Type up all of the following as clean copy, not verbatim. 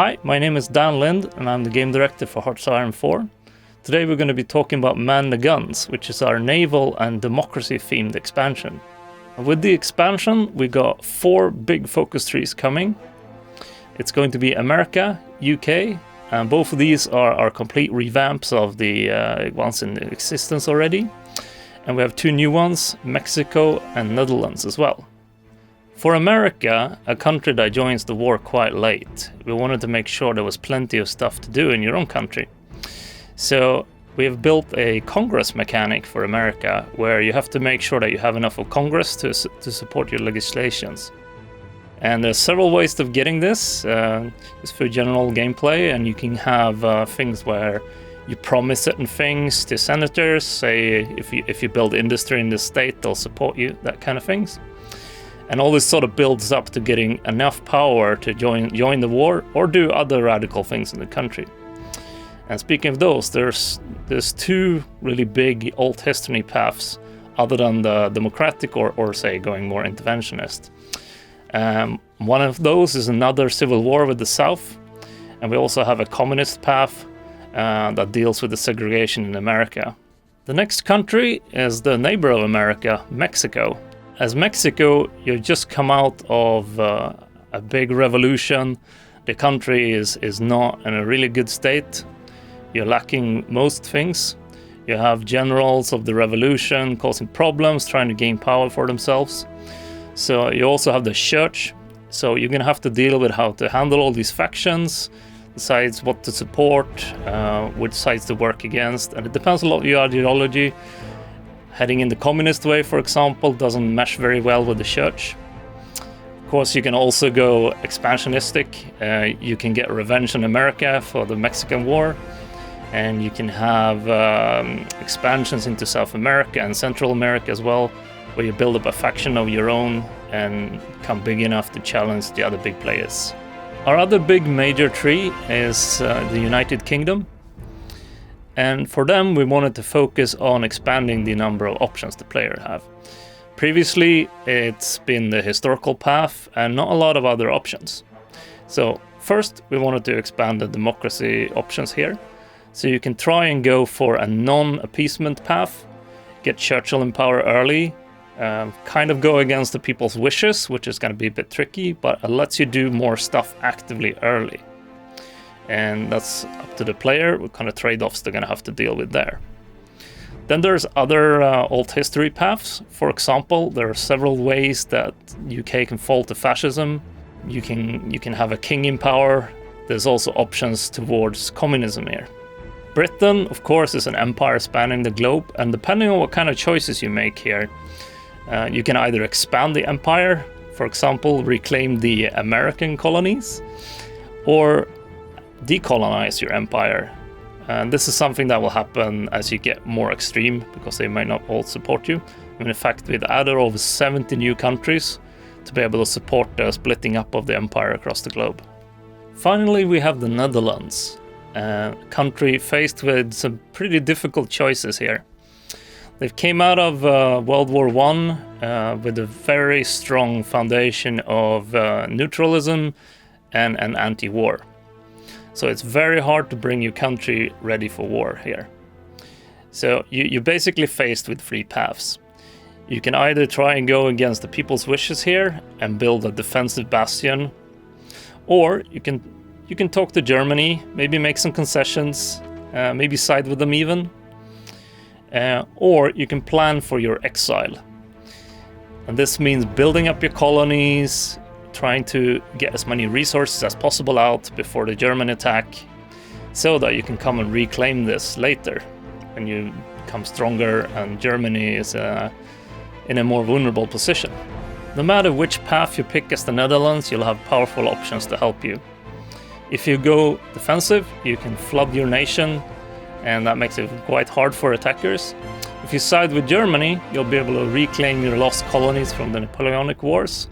Hi, my name is Dan Lind and I'm the game director for Hearts of Iron 4. Today we're going to be talking about Man the Guns, which is our naval and democracy themed expansion. With the expansion, we got 4 big focus trees coming. It's going to be America, UK, and both of these are complete revamps of the ones in existence already. And we have 2 new ones, Mexico and Netherlands as well. For America, a country that joins the war quite late, we wanted to make sure there was plenty of stuff to do in your own country. So we have built a Congress mechanic for America, where you have to make sure that you have enough of Congress to support your legislations. And there's several ways of getting this. It's for general gameplay, and you can have things where you promise certain things to senators, say if you build industry in the state, they'll support you, that kind of things. And all this sort of builds up to getting enough power to join the war or do other radical things in the country. And speaking of those, there's 2 really big old history paths other than the democratic or say going more interventionist. One of those is another civil war with the South, and we also have a communist path that deals with the segregation in America. The next country is the neighbor of America, Mexico. As Mexico, you've just come out of a big revolution. The country is not in a really good state. You're lacking most things. You have generals of the revolution causing problems, trying to gain power for themselves. So you also have the church. So you're going to have to deal with how to handle all these factions, decide what to support, which sides to work against. And it depends a lot on your ideology. Heading in the communist way, for example, doesn't mesh very well with the church. Of course, you can also go expansionistic. You can get revenge on America for the Mexican War. And you can have expansions into South America and Central America as well, where you build up a faction of your own and become big enough to challenge the other big players. Our other big major tree is the United Kingdom. And for them, we wanted to focus on expanding the number of options the player have. Previously, it's been the historical path and not a lot of other options. So first, we wanted to expand the democracy options here. So you can try and go for a non-appeasement path, get Churchill in power early, kind of go against the people's wishes, which is going to be a bit tricky, but it lets you do more stuff actively early. And that's up to the player, what kind of trade-offs they're going to have to deal with there. Then there's other old history paths. For example, there are several ways that UK can fall to fascism. You can have a king in power. There's also options towards communism here. Britain, of course, is an empire spanning the globe, and depending on what kind of choices you make here, you can either expand the empire, for example, reclaim the American colonies, or decolonize your empire. And this is something that will happen as you get more extreme, because they might not all support you. And in fact, we've added over 70 new countries to be able to support the splitting up of the empire across the globe. Finally, we have the Netherlands, a country faced with some pretty difficult choices here. They came out of World War I with a very strong foundation of neutralism and anti-war. So it's very hard to bring your country ready for war here. So you're basically faced with 3 paths. You can either try and go against the people's wishes here and build a defensive bastion, or you can talk to Germany, maybe make some concessions, maybe side with them even, or you can plan for your exile. And this means building up your colonies, trying to get as many resources as possible out before the German attack, so that you can come and reclaim this later when you become stronger and Germany is in a more vulnerable position. No matter which path you pick as the Netherlands, you'll have powerful options to help you. If you go defensive, you can flood your nation, and that makes it quite hard for attackers. If you side with Germany, you'll be able to reclaim your lost colonies from the Napoleonic Wars.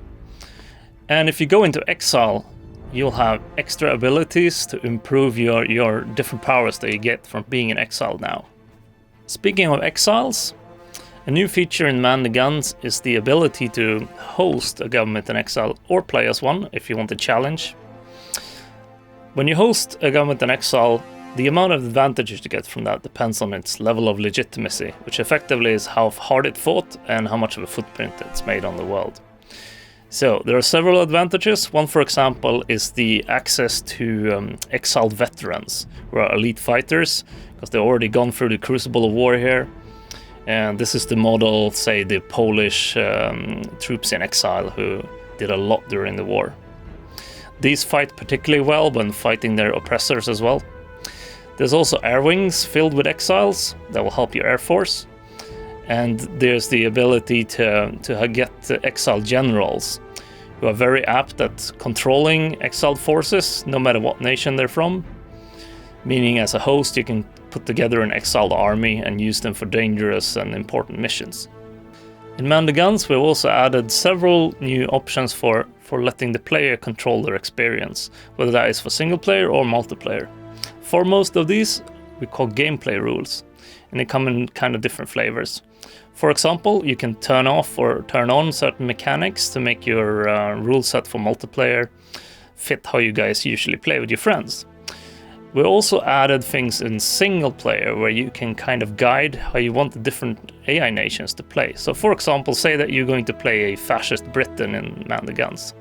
And if you go into exile, you'll have extra abilities to improve your different powers that you get from being in exile now. Speaking of exiles, a new feature in Man the Guns is the ability to host a government in exile or play as one if you want a challenge. When you host a government in exile, the amount of advantages you get from that depends on its level of legitimacy, which effectively is how hard it fought and how much of a footprint it's made on the world. So there are several advantages. One, for example, is the access to exiled veterans who are elite fighters, because they've already gone through the crucible of war here. And this is the model, say, the Polish troops in exile who did a lot during the war. These fight particularly well when fighting their oppressors as well. There's also air wings filled with exiles that will help your air force. And there's the ability to get exiled generals who are very apt at controlling exiled forces, no matter what nation they're from. Meaning, as a host, you can put together an exiled army and use them for dangerous and important missions. In Man the Guns, we've also added several new options for letting the player control their experience, whether that is for single player or multiplayer. For most of these, we call gameplay rules, and they come in kind of different flavors. For example, you can turn off or turn on certain mechanics to make your rule set for multiplayer fit how you guys usually play with your friends. We also added things in single player where you can kind of guide how you want the different AI nations to play. So for example, say that you're going to play a fascist Britain in Man the Guns,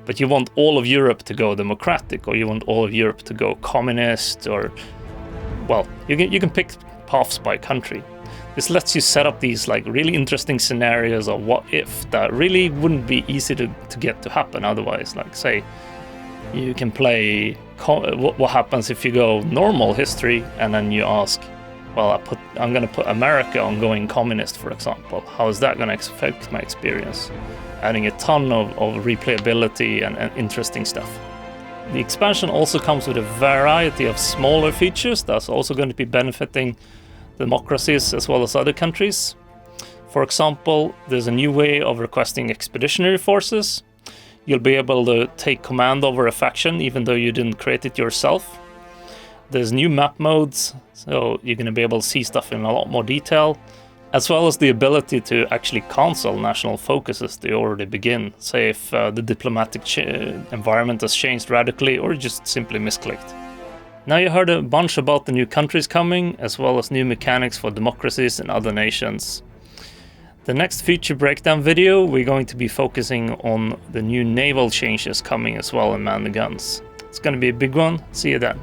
but you want all of Europe to go democratic, or you want all of Europe to go communist, or, well, you can pick paths by country. This lets you set up these like really interesting scenarios of what if that really wouldn't be easy to get to happen otherwise. Like, say, you can play what happens if you go normal history and then you ask, well, I'm going to put America on going communist, for example. How is that going to affect my experience? Adding a ton of replayability and interesting stuff. The expansion also comes with a variety of smaller features that's also going to be benefiting democracies as well as other countries. For example, there's a new way of requesting expeditionary forces. You'll be able to take command over a faction even though you didn't create it yourself. There's new map modes, so you're going to be able to see stuff in a lot more detail, as well as the ability to actually cancel national focuses that already begin, say if the diplomatic environment has changed radically or just simply misclicked. Now you heard a bunch about the new countries coming, as well as new mechanics for democracies in other nations. The next feature breakdown video, we're going to be focusing on the new naval changes coming as well in Man the Guns. It's going to be a big one. See you then.